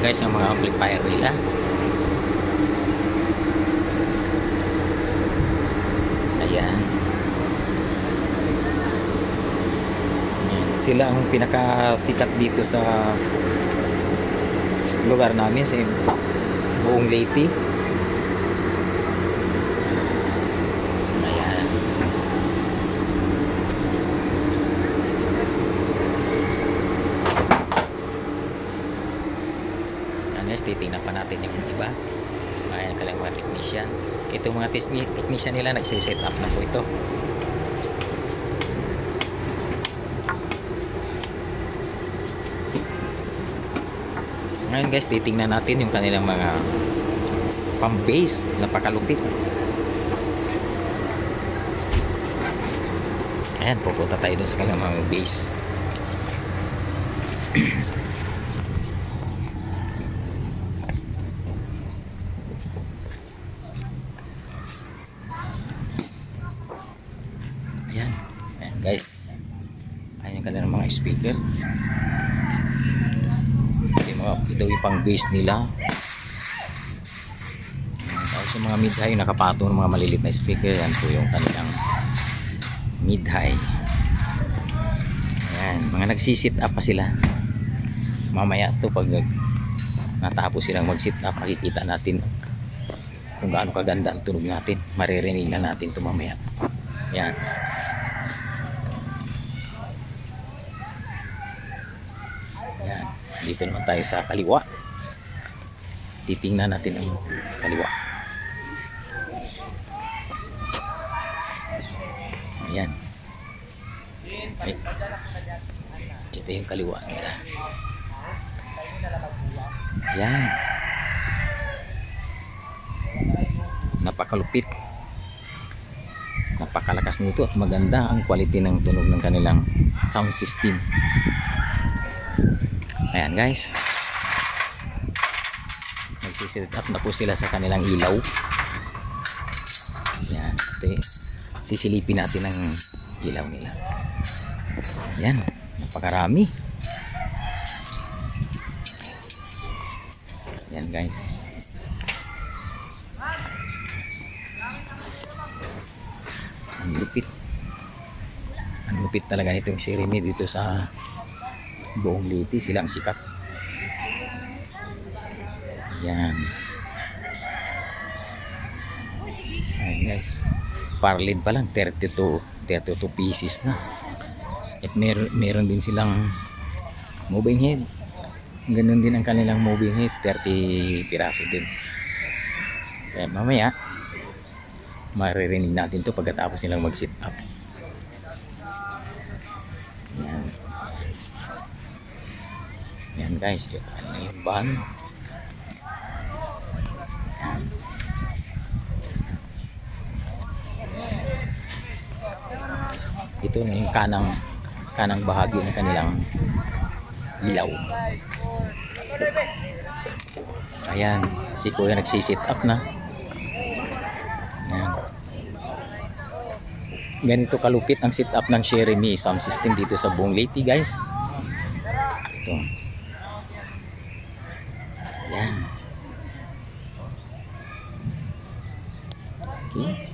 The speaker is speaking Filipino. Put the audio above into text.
guys ang mga amplifier nila. Ayan. Sila ang pinakasikat dito sa lugar namin sa buong Leyte. Ayan. Guys, titingnan pa natin yung iba. Ayan ka lang mga technician. Itong mga technician nila nagsiset up na po ito. Ngayon guys, titingnan natin yung kanilang mga pang-bass. Napakalupit. Ayan, pupunta tayo dun sa kanilang mga bass. Ayan. Ayan guys. Ayan yung kanilang mga speaker. Ito yung pang bass nila. Tapos yung mga mid-high nakapatong ng mga malilit na speaker. Yan po yung kanilang mid-high. Ayan, mga nagsisit up pa sila. Mamaya to pag natapos silang mag-sit up, makikita natin kung gaano kaganda ang tunog natin. Maririnig na natin ito mamaya. Ayan. Ayan. Dito naman tayo sa kaliwa. Titingnan natin ang kaliwa. Ayan. Ay. Ito yung kaliwa nila. Ayan. Napakalupit. Napakalakas nito at maganda ang quality ng tunog ng kanilang sound system. Ayan guys, nagsiset up na po sila sa kanilang ilaw. Ayan, sisilipin natin ang ilaw nila. Ayan, napakarami. Ayan guys. Ang lupit. Ang lupit talaga nitong Cherami dito sa buong Leyte. Sila ang sikat. Ayan. Ayan guys, parlid pa lang 32 pieces na. At meron din silang moving head. Ganun din ang kanilang moving head, 30 piraso din. Kaya mamaya maririnig natin to pagkatapos nilang mag sit up. Ayan. Ayan guys, ano yung band. Ito na yung kanang bahagi ng kanilang ilaw. Ayan, si Kuya nagsisit up na. Ayan. Ganito kalupit ang sit up ng Cherami sound system dito sa buong Leyte guys. Ito. Ayan. Okay.